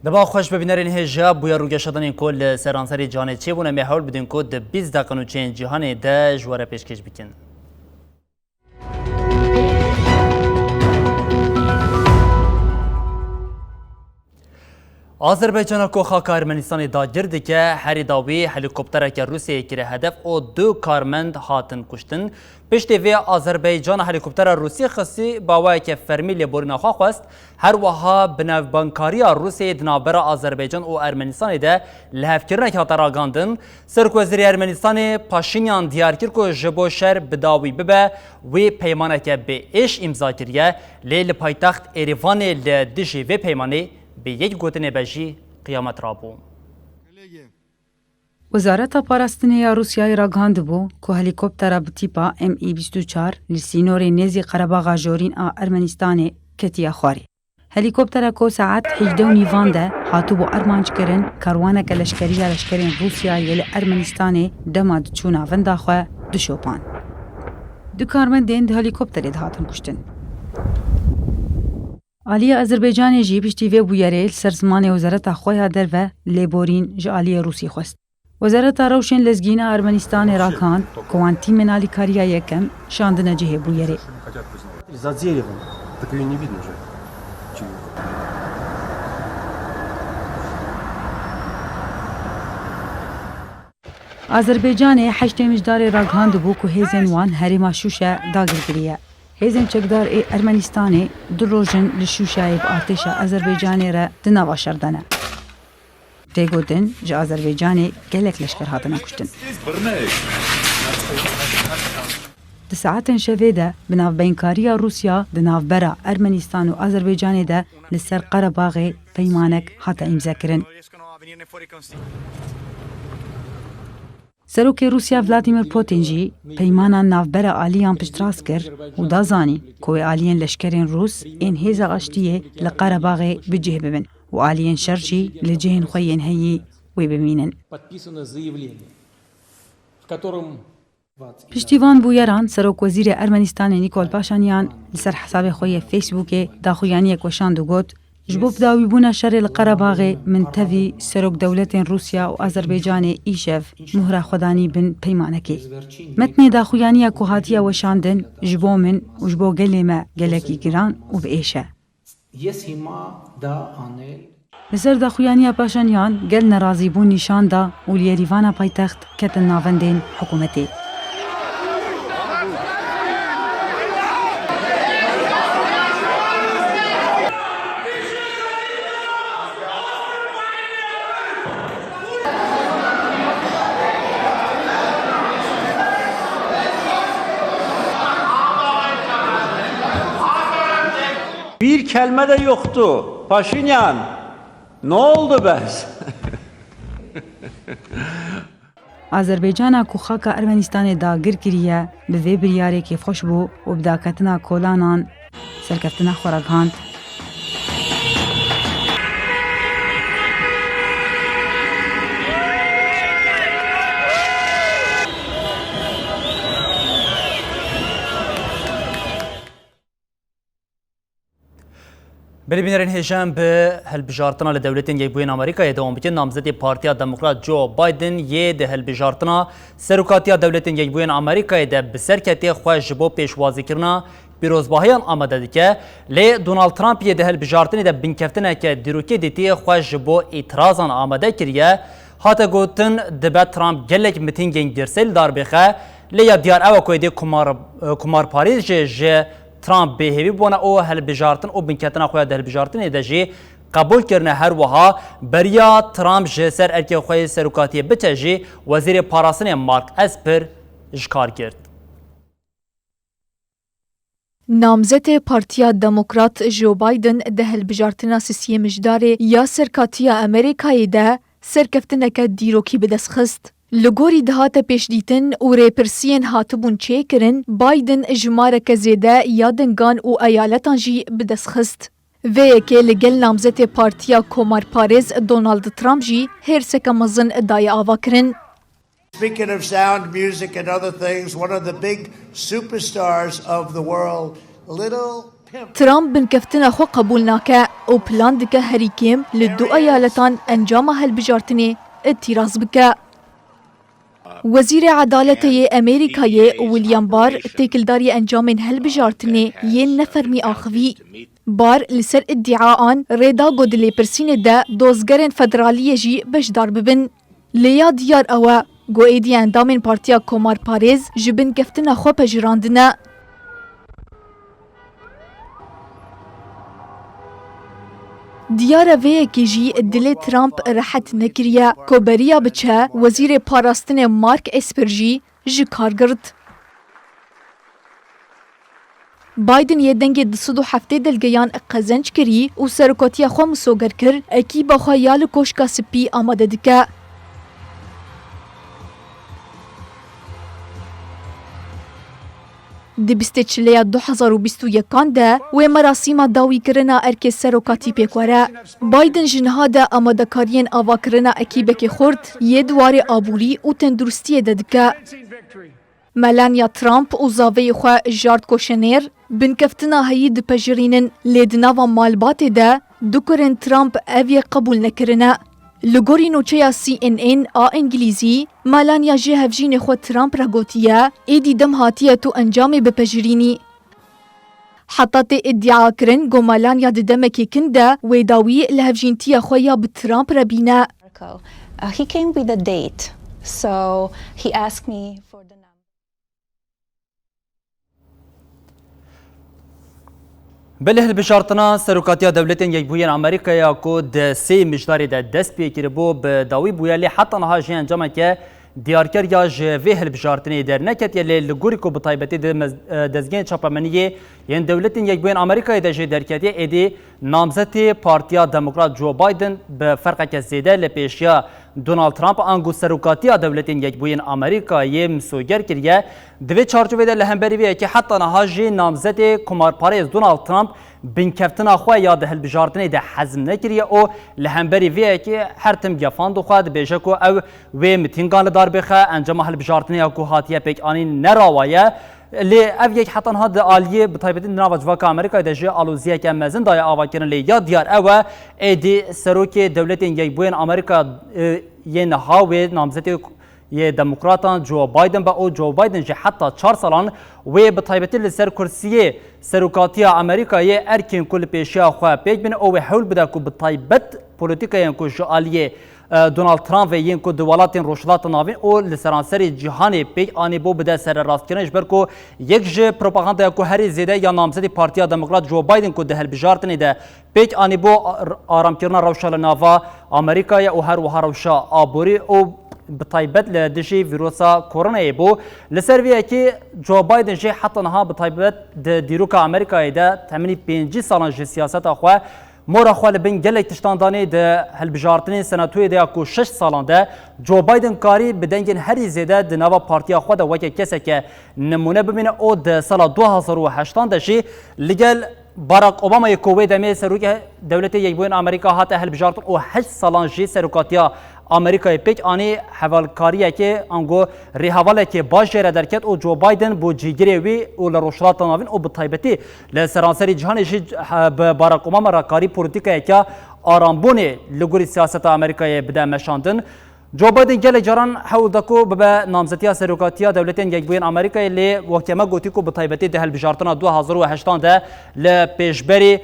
دبا خوش ببینرین هجا بویا رو گشتن کل سرانسری جهان چه بونه میحول بدین کد 20 دقیقه چین جهان ده جواره پیشکش بکن. آذربایجان کو خاک ارمنستان داگرد که هری داوی هلیکوپتر که روسیه کره هدف او 2 کارمند هاتن کشتن پشت وی آذربایجان هلیکوپتر روسی خصی باوی که فرمی لبورنا خواست هر وها بنوبانکاری روسیه دنابر آذربایجان و ارمنستان ده لهفکرنه که هاتراگاندن سرک وزیر ارمنستان پاشینیان دیار کرد که جبو شهر بداوی ببه و پیمانه که به ایش امضا کریه لیل پایتخت ایریوان لدجی و پیمانه به یک گوتن بجی قیامت را بوم. وزارت پاراستنی روسیای را گاند بو که هلیکوپتر بتیپا ME-24 لسینور نزی قرباغ جورین ارمنستان کتیا خواری. هلیکوپتر کو ساعت 18 نیوان ده هاتو بو ارمانج کرن کاروانه لشکریه لشکرین روسیای ارمنستان دماد چونا ونداخوا دشوپان. دو کارمندین ده هلیکوپتر ده هاتن کشتن. آلیا آذربایجان جی پشتی وی بویره سرزمان وزارت خواه در و لیبورین جا آلیا روسی خواست. وزارت روشن لزگین ارمنستان راکان کوانتی منالی کاریا یکم شاندن جه بویره. آذربایجان 8 مجدار راگاند بو که هیزن وان هریما شوشه داگرگریه. هیزن چکدار ارمنستان دو روزن لشوشای با ارتش آذربایجان را دنوا شردنه. تیگودن جا آذربایجان گلک لشکر هاتنه کشتن. ده ساعتن شوه ده بناو بینکاری روسیا دناو برا ارمنستان و آذربایجان ده لسر قرباغ پیمانک هاتا امضا کرن. سروک روسیا ولادیمیر پوتین جی پیمانا ناوبر آلیان پشتراس کر و دازانی کوی آلیان لشکرین روس این هیزا غشتیه لقرباغ بجه ببن و آلیان شرجی لجهن خوین هیی وی ببینن. پشتیوان بویران سروک وزیر ارمنستان نیکول پاشانیان لسر حساب خوی فیسبوک داخویانی کوشاند و گوت جبوب داوی بونا شر القرباغ من تفي سروك دولتين روسيا و آذربایجان ایشف مهرا خدانی بن پیمانکی. متن داخویانی کوهاتیا و شاندن جبو من و جبو گلیما گلکی گران و بایشه. لسر داخویانی پاشانیان گل نرازی بون نشان دا و لیریوانا پایتخت کتن ناوندین حکومتی. Bir kelime de yoktu. Paşinyan, ne oldu bez? آذربایجان کو خاک ارمنستان داگیر کریه به وی بریاره که خوش بو و بداکتنا کولانان سرکفتنا خوراکاند. ببینرین هجام به هلبجارتنا لدولتین یکبوین آمریکا دوام بکن نامزدی پارتیا دموکرات جو بایدن یه ده هلبجارتنا سروکاتیا دولتین یکبوین آمریکا ده بسرکتی خواه جبو پیشوازی کرنا پیروزباهیان آمده دی که لی دونالد ترامپ یه ده هلبجارتنی ده بینکفتنه که دیروکی دیتی خواه جبو اعتراضان آمده کریه هاتا گوتن دبت ترامپ گلک متینگین گرسل دار بخه لی دیار او کوی دی کمار پاریز جه ترامپ به هیوی بونه او هلبجارتن او بینکتنا خواه ده هلبجارتن ایده قبول کرنه هر وها بریا ترامپ جسر ارکی خواه سروکاتی بچه جی وزیر پاراسن مارک اسپر جکار کرد. نامزد پارتیا دموکرات جو بایدن ده هلبجارتنا سیسی مجدار یا سرکاتیا امریکایی ده سرکفتنک دیروکی بدست خست. لگوری دهات پیش دیتن و ریپرسین هاتبون چه کرن بایدن جمارک زیده یا دنگان و ایالتان جی بدست خست. و که لگل نامزد پارتیا کومار پارز دونالد ترامپ جی هر سکا مزن ادای آوا کرن. Speaking of sound, music and other things, one of the big superstars of the world, Little Pimp. ترامپ بنکفتنا خو قبول ناکه او پلان دکه هریکیم لدو ایالتان انجام هلبجارتنی اتیراز بکه. وزیر عدالت امریکایی ویلیام بار تکلداری انجام هلبجارتنی یه نفرمی آخوی. بار لسر ادعاان ریدا گودلی پرسین ده دوزگرین فدرالی جی بشدار ببن. لیا دیار اوه گو ایدی اندامین پارتیا کومار پارز جبن کفتنا خو پجراندنه. دیاره وی که جی دل ترامپ راحت نکریه که بریا بچه وزیر پاراستن مارک اسپرجی جی کار گرد. بایدن یه دنگ 207 دلگیان قزنج کری و سرکاتی خو مسوگر کر اکی بخوا یال کوشکا سپی آماده دکه. دی 24 2021 ده و مراسم داوی کرنا ارک سروکاتی پیکواره بایدن جنها ده آمادکارین آوا کرنا اکیبک خورد یه دوار آبوری و تندرستی ددکه. ملانیا ترامپ و زاوی خواه جارد کوشنیر بنکفتنا هایی ده پجرینن لیدناوا مالبات ده دکرن ترامپ اوی قبول نکرنه. لگوری نوچه CNN آ انگلیزی مالانیا جه هفجین خود ترامپ را گوتیه ایدی دم هاتیه تو انجام بپجرینی. حتی تی ادعا کرن گو مالانیا ده دمکی کنده ویداوی لهفجینتیه خویا به ترامپ را بینه. He came with a date, so he asked me for the number. بله هلبجارتنا سروکاتیا دولتین یک بوین امریکا کو د سی مجداری د دست پیکر بو به داوی بویلی حتی نها جی انجام که دیارکر یا جوی هلبجارتنی در نکت یلی لگوری کو بطایبتی دزگین چاپمنیه یعنی دولتین یک بوین امریکا د جی درکتی ایدی نامزد پارتیا دموکرات جو بایدن به فرق که زیده لپیشیا دونالد ترامپ انگو سروکاتیا دولتین یک بوین امریکا ی مسوگر کریه دوی چارچوبه ده لهمبری وی که حتی نها جی نامزد کمار پاریز دونالد ترامپ بنکفتنا خواه یا ده هلبجارتنی ده حزم نکریه او لهمبری وی که هر تم گفان دو خواه ده بیشه که او وی متینگان لدار بخه انجام هلبجارتنی یا که هاتیه پیک آنی نراوایه لی اف یک حتی ها ده آلیه بطایبتی ناو جواک امریکا ده جه آلوزیه که مزن دای آوا کرن لی یا دیار او ایدی سروک دولتین یک بوین امریکا یه نهاوی نامزدی یه دموکراتان جو بایدن با او جو بایدن جه حتی 4 سالان و بطایبتی لسر کرسیه سروکاتی امریکای ارکین کل پیشیا خواه پیک بین او حول بده که بطایبت پولیتیکای که جو آلیه دونالد ترامپ و این که دولتین روشلات ناوین او لسرانسری جهانی پیک آنی بو بده سر راست کنش بر که یک جه پروپاگاندا که هری زیده یا نامزدی پارتیا دموکرات جو بایدن که ده هلبجارتنی ده پیک آنی بو آرام کردن روشال ناوا امریکای او هر و هر روشا آبوری او بطایبت لدشی ویروسا کرونا بو لسر وی که جو بایدن جه حتی نها بطایبت دیروکا امریکای ده تمنی 5 سالان جه سیاست آخواه مورا خوال بین گلک تشتاندانی ده هلبجارتنی سناتوی ده کو 6 سالان ده جو بایدن کاری بدنگین هری زیده ده نوا پارتیا خود وکی کسی که نمونه ببینه او ده سال 2008 دشی لگل باراک اوباما یکوی دمی سروک دولت یک بوین امریکا هات هلبجارتن او 8 سالان جی سروکاتیا امریکای پیک آنی حوالکاریه که انگو ریحواله که باشه را درکت او جو بایدن بو جیگری وی او لروشلات ناوین او بطایبتی لسرانسری جهانی جی باراک اوباما را کاری پولیتیکه که آرامبونه لگوری سیاست امریکای بده مشاندن جو بایدن گله جران حول دکو به نامزدی سروکاتیا دولتین یک بوین امریکای لی وقتما گوتی کو بطایبتی ده هلبجارتنا 2008 ده ل پیشبری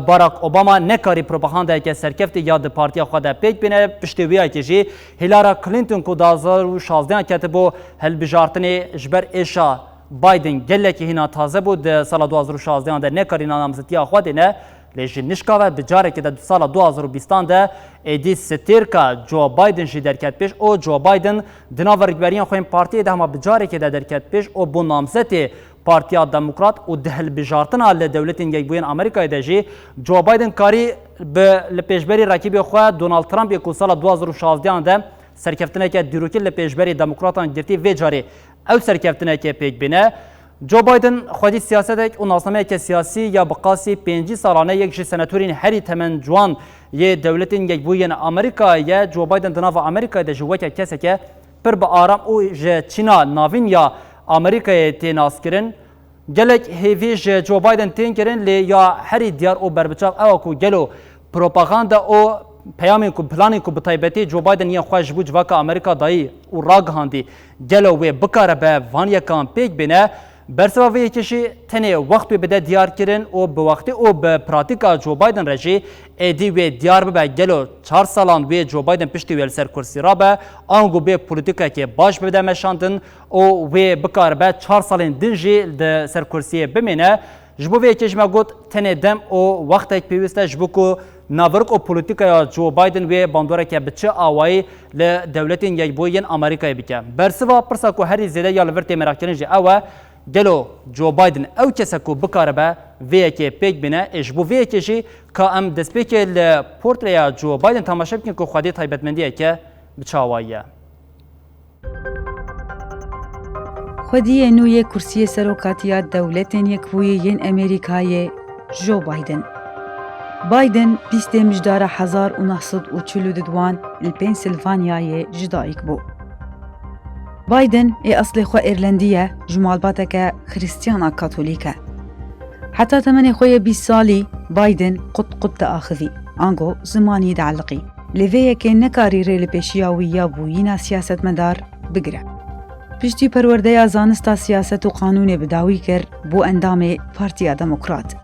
باراک اوباما نکاری پروپاگاندا که سرکفت یاد پارتیا خود پیک بینه پشتویه که جی هیلارا کلینتون کو 2016 کتبو هلبجارتنی جبر ایشا بایدن گله که هینا تازه بود سال 2016 ده نکاری نامزدی خود نه لیش نشکاوه بجاره که در سال 2020 ده ایدی ستیر که جو بایدن شی درکت پیش او جو بایدن دناور گبریان خویم پارتی ده ما بجاره که درکت پیش او بو نامزد پارتیا دموکرات و ده هلبژارتنا لدولتین یکبوین امریکای ده جی جو بایدن کاری به لپیشبری رکیب خو دونالد ترامپ یک سال 2016 ده سرکفتنه که دیروکی لپیشبری دموکراتان گرتی و جاری او سرکفتنه که پیک بینه جو بایدن خودی سیاست و ناسنامه که سیاسی یا بقاسی 5 سالانه یک سناتورین هری تمن جوان یه دولتین یکبوین امریکا یا جو بایدن دناو امریکا ده جوه که کسی که پر به آرام او چینا ناوین یا امریکای تیناس کرن گلک هیویج جو بایدن تین کرن لی یا هری دیار او بربچاق او کو گلو پروپاگاندا او پیامین کو پلانین کو بتایبتی جو بایدن یه خوش بوج واکا امریکا دایی او راگ هاندی گلو و بکاره به وانیا کام پیک بینه برسوا وی کشی تنه وقت بده دیار کرن او به وقت او به پراتیکا جو بایدن رجی ادی و دیار به گلو 4 سالان و جو بایدن پشتی ویل سر کرسی را به آنگو به پولیتیکا که باش بده مشاندن او و بکار به 4 سالین دنجی د سر کرسی بمینه جبو وی کش ما گوت تنه دم او وقت یک پیوسته جبو کو ناورک او پولیتیکا جو بایدن و باندوره که بچه آوایی ل دولتین یک بوین امریکای بکه برسوا پرسا کو هری زیده یا لورتی مراکرین جی او گلو جو بایدن او کسی کو بکاره به وی که پیک بینه اجبو وی کشی که ام دسپیک پورتریا جو بایدن تماشا بکن که خودی تایبتمندیه که بچاواییه خودی نوی کرسی سروکاتیا دولتین یکویین امریکای جو بایدن بایدن پیست مجدار 1942 الپنسلفانیای جدایک بو بايدن اصل خو ايرلنديه جمالباتك خريستيانا كاثوليكا حتى تمني خويا 20 سالي بايدن قد تاخذي انغو زماني دعلقي ليفيا كان نكاري ريل بيشياوية بوينا سياسة مدار بقرة بشتي پرورديا زانستا سياسة وقانون بداوي كر بو اندامي بارتيا ديمقراط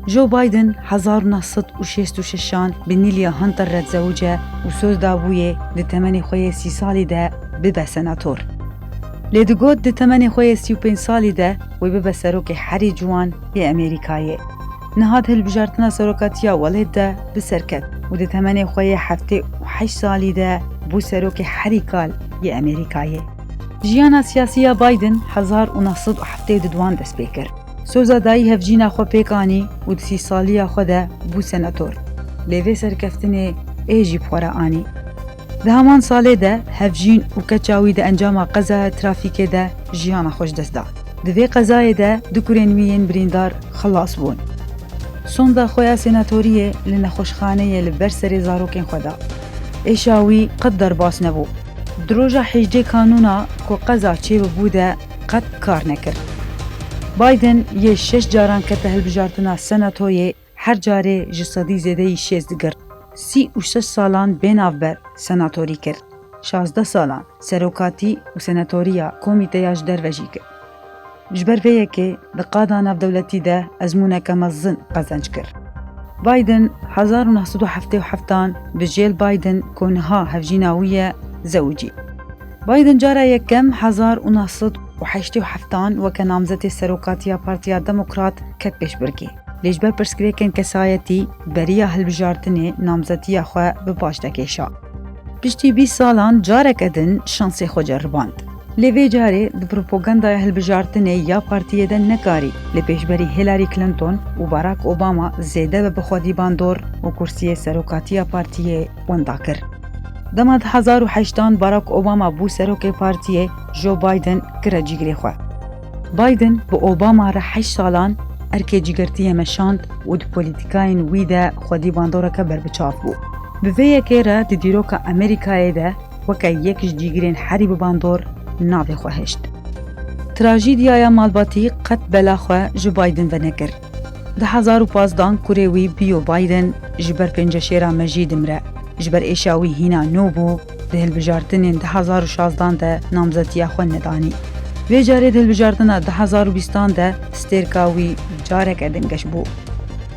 جو بايدن 1966 بنيليا هانتر رد زوجة وسوز دابوية لتمني خويا 30 سالي ده ببا سناتور لدگود ده تمني خويا 35 سالي ده وببا سروكي حري جوان يا أمريكاية نهاد هالبجارتنا سروكاتيا ولد ده بسركت وده تمني خويا 7 سالي ده بو سروكي حري كال يا أمريكاية جيانا سياسية بايدن 1972 دست بيكر سوزا داي هفجينا خو بيكاني و 30 سالية خو ده بو سناتور ليفي سركفتني ايجي بخورا آني ده همان ساله ده هفجین و کچاوی ده انجام قضا ترافیک ده جیانا خوش دست داد. دوی قضای ده دکورنویین بریندار خلاص بون. سوندا خویا سناتوریه لنخوشخانه لبرسر زاروکین خدا. ایشاوی قدر باس نبو. دروجا حجده کانونا که قضا چه بوده قد کار نکر. بایدن یه 6 جاران کته هلبجارتنا سناتویه هر جاره جسدی زده 6 دگر. 36 سالان بینافبر سناتوری کرد. 16 سالان سروکاتی و سناتوریا کمیتهاش دروژی کرد. جبر ویه که دقادا ناف دولتی ده ازمونه کمزن قزنج کرد. بایدن 1977 بجیل بایدن کنها هفجیناویه زوجی. بایدن جارا یکم 1987 وکه نامزد سروکاتیا پارتیا دموکرات کت پیش برگی. لیجبر پرسکریکن کسایتی بریا هلبجارتنی نامزدی خو به باش دکیشا. پشتی 20 سالان جارک ادن شانسی خو جرباند. لیوی جاری د پروپاگاندای هلبجارتنی یا پارتیه ده نکاری لپیشبری هیلاری کلینتون و باراک اوباما زیده به خودی باندور و کرسی سروکاتیا پارتیه وندا کر. دماد 2008 باراک اوباما بو سروک پارتیه جو بایدن کرا جیگری خو. بایدن با اوباما را 8 سالان ارکی جگرتیه مشاند و د پولیتیکاین وی ده خودی باندوره که بر بچاف بو. به ویه که را د دیروکا امریکای ده وکه یکش جیگرین حری باندور ناوی خواهشت. تراژیدیای مالباتی قد بلا خواه جو بایدن و نکر. ده 2015 کوریوی بیو بایدن جبر 5 شیرا مجید مره. جبر ایشاوی هینا نو بو ده هلبجارتنین ده 2016 ده نامزدیه خو ندانی. وی جاره ده هلبجارتنا ده 2020 ده ستیرکاوی جارک ادنگش بو.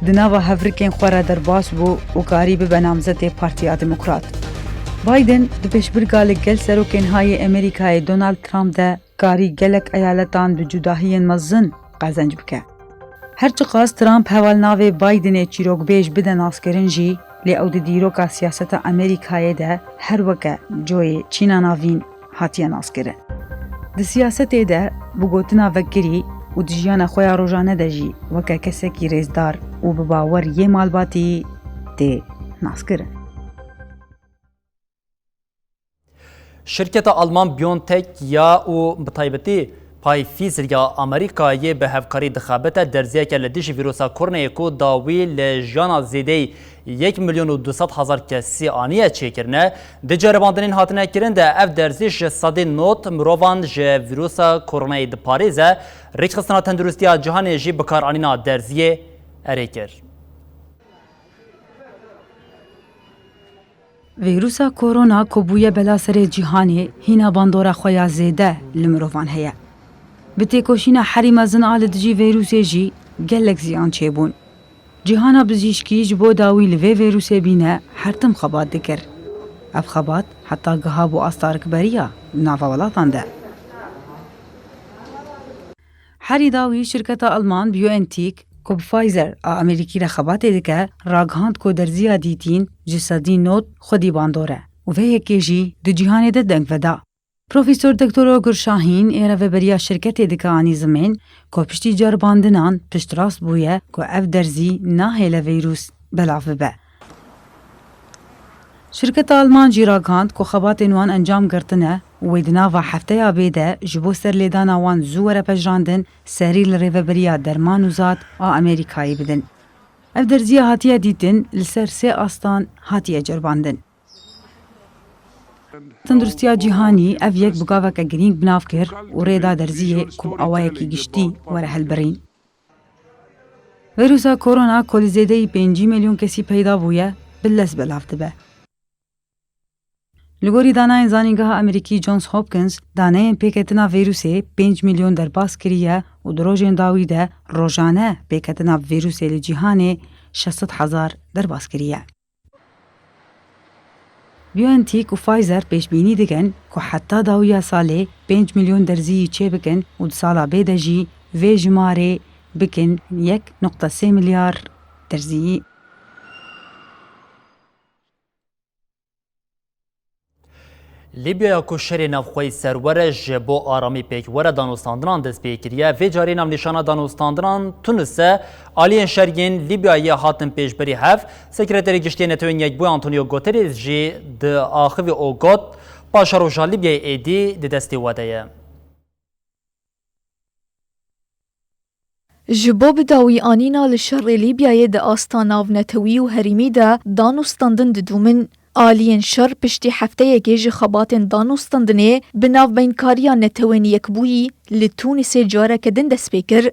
دناوا هفرکین خوره در باس بو و کاری به نامزد پارتیا دموکرات. بایدن د پیشبرگال گل سروکین های امریکای دونالد ترامپ ده کاری گلک ایالتان به جداهی مزن قزنج بکه. هرچه قاس ترامپ حوال ناو بایدن چیروک بیش بدن آسکرین جی لی او ده دیروکا سیاست امریکای ده هر وکه جوی چینا ناوین هاتیان آسکرین. ده سیاست ده بگوتنا وکری و دژیانە خۆیان ڕۆژانە دەژی وەکە کەسێکی ڕێزدار و بە باوەڕ یێ مالباتی تێ ناسکردن. شرکت آلمان بیونتک یا و بتایبەتی پایفیزر یا ئەمریکایê bi hevkarî dixebite derziyeke li dijî vîrusa Koronayê ku dawî li jiyana zêdeyî 1.200.000 kesî aniye çêkirine, di ceribandinên hatine kirin de ev derzî ji sedê not mirovan ji vîrusa Koronayê diparêze, Rêkxistina Tendurustiya Cîhanê jî bikaranîna derziyê erê kir. Vîrusa korona ku bûye bela serê cîhanê hîna bandora xwe ya zêde li mirovan heye. Bi têkoşîna herî mezin a li dijî vîrusê jî gelek ziyan çêbûn. Cîhana bijîşkî ji bo dawî li vê vîrusê bîne her tim xebat dikir. Ev xebat heta giha bû astarikberiya nava welatan de. Herî dawî şirketa Alman BioNTech ku bi Pfizer a Amerîkî re xebatê dike, ragihand ku derziya dîtîn ji sedî not xwedî bandor e û vê yekê jî di cîhanê de deng veda. Profesör Doktor Ogur Şahîn ê reveberiya şirketê dike anî zimên ku piştî ceribandinnan piştrast bûye ku ev derzî nahê li vîrus belav bibe. Şirketa Alman jî ragihand ku xebatên wan encam girtine û wê di nava hefteya bê de ji bo serlêdana wan zû were pejrandin serî li rêveberiya derman û zat a Amerîkayê bidin. Ev derziya hatiye dîtin li ser sê astan hatiye ceribandin. Tendurustiya Cîhanî ev yek bigaveke girîng binav kir û rêda derziyê ku bi awayekî giştî were helbirîn. Vîrusa korona ku li zêdeyî 5 milyon kesî peyda bûye, bi les belav dibe. Li gorî danayên zanîngeha Amerîkî Johns Hopkins, daneyên pêketina vîrusê 5 milyon derbas kiriye û di rojên dawî de rojane pêketina vîrusê li cîhanê 600,000 derbas kiriye. BioNTech û Pfizer pêşbînî dikin ku heta dawiya salê 5 milyon derziyî çê bikin û di sala bê de jî vê jimarê bikin 1.3 milyar derziyî. Libyaya ku şerê navxweyî serwere ji bo aramî pêkwere danûstandinan dest pê kiriye, vê carî navnîşana danûstandinan Tunisê aliyên şergên Libyayê hatin pêşberî hev. Sekreterê Giştiyê Netewên Yekbûyî Antonio Guterres jî di axivê o got paşa roja Libyayê êdî di destê we de ye. Ji bo bidawîanîna li şerê Libyayê di asta navnetewî û herîmî de danûstandin didûmin. Aliyên şer piştî hefteyekê ji xebatên danûstandinê bi navbeynkariya netewên yekbûyî li Tunîsê careke din dest pê kir.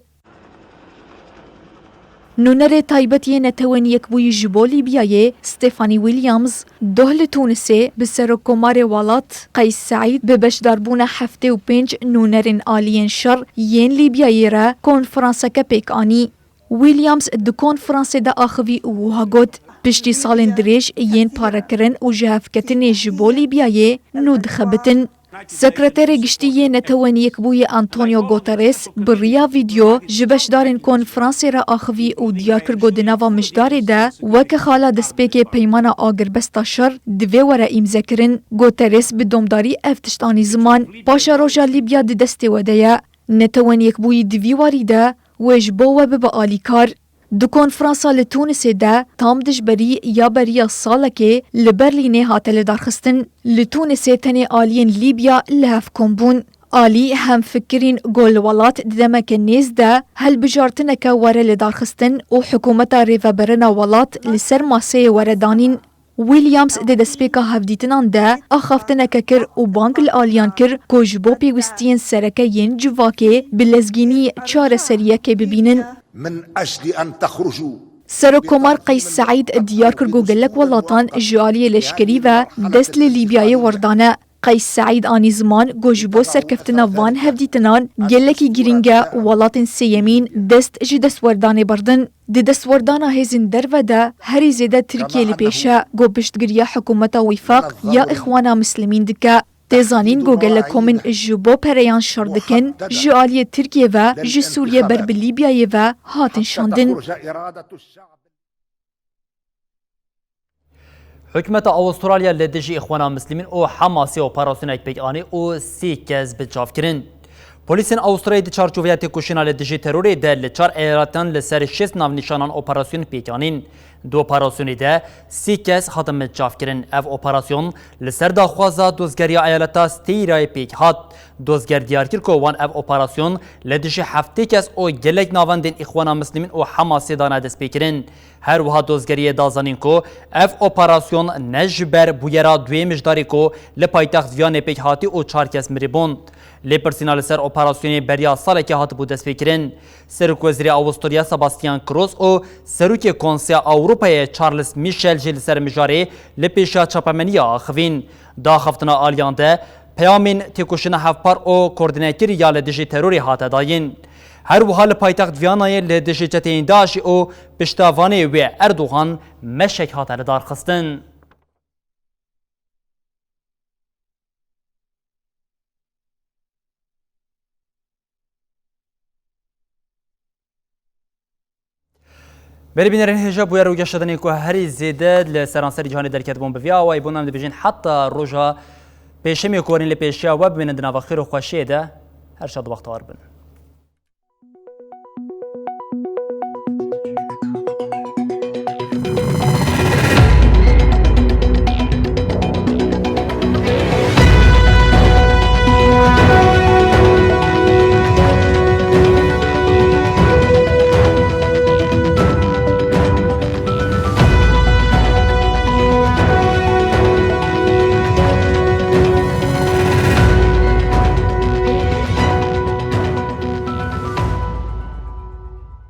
Nûnerê taybet yê netewên yekbûyî ji bo Libyayê Stephanie Williams doh li Tunîsê bi serokkomarê welat Qays Saîd bi beşdarbûna 75 nûnerên aliyên şer yên Libyayê re konferanseke pêk anî. Williams di konferansê de axivî û wiha got piştî salên dirêj yên parekirin û ji hevketinê ji bo Libyayê nû dixebitin. Sekreterê Giştî yê Netewên Yekbûyî Antonio Guterres bi rêya vîdeo ji beşdarên konferansê re axivî û diyar kir got di nava mijdarê de weke xala destpêkê peymana agirbesta şer divê were îmzekirin. Guterres bi domdarî ev tiştanî ziman paşa roja Libya di destê we de ye. Netewên Yekbûyî di vî warî de wê ji bo we bibe alîkar. Di konferansa li Tunîsê de tam dijberî ya beriya salekê li Berlînê hate lidarxistin. Li Tunîsê tenê aliyên Libya li hev kombûn. Alî hemfikirîn gol welat di demeke nêz de helbijartineke were lidarxistin û hikûmeta rêveberina welat li ser maseyê were danîn. Williams di destpêka hevdîtinan de axaftineke kir û bank li aliyan kir ku ji bo pêwîstiyên sereke yên civakê bi lezgînî çareseriyekê bibînin. من أجل أن تخرجوا. Serokkomar Qays Saîd diyar kir ku gelek welatan ji aliyê leşkerî ve dest li Libyayê werdane. Qays Saîd anî ziman got ji bo serkeftina van hevdîtinan gelekî girîng e û welatên sêyemîn dest ji destwerdanê berdin. Di destwerdana hêzên derve de herî zêde Tirkiye li pêş e, got piştgiriya hikûmeta Wîfaq ya Îxwana Mislimîn dike. Têzanîn got gelek komên ji bo pereyan şer dikin ji aliyê Tirkiye ve ji Sûriye ber bi Libyayê ve hatin şandin. Hükümeta Avustralya li dijî Îxwana Mislimîn û Hemasê operasyoneke pêkanî û 3 kes bi çavkirin. پلیسین ئەوسترای دی چارچوبەیە تێکۆشینا لە دژی تەرۆرê de li 4 êratan li ser 6 navnîşanan operasyonê pêkanîn. Du operasyonê de 3 kes hatin mitçavkirin. Ev operasyon li ser daxwaza dozgeriya eyaleta Stêyrayê pêk hat. Dozger diyar kir ku wan ev operasyon li dijî heftê kes û gelek navendên Îxwana Mislimîn û Hemasê dane destpêkirin. Her wiha dozgeriyê dazanîn ku ev operasyon ne ji ber bûyera duyê mijdarê ku li paytext Viyanê pêk hatî û 4 kes mirîbûn. Lêpirsîna li ser operasyonê beriya salekê hatibû destpêkirin. Serokvezîrê Awusturya Sebastian Kurz û Serokê Konseya Ewropayê Charles Michel jî li ser mijarê li pêşa çapemeniya axivîn. Daxeftina aliyan de peyamên têkoşîna hevpar û koordînekirî ya li dijî terorê hate dayîn. Her wiha li paytext Viyanayê li dijî çeteyên Daişî û piştavanê wê Erdogan meşek hate li darxistin. بربینرین هجاب و روی شدنی که هری زیده لسرانسری جهانی درکت بون بویا و ایبونم دبیجین حتی روزا پیشمی کورین لپیشیا و ببینند نواخیر و خوشیده هر شاد وقت آربن.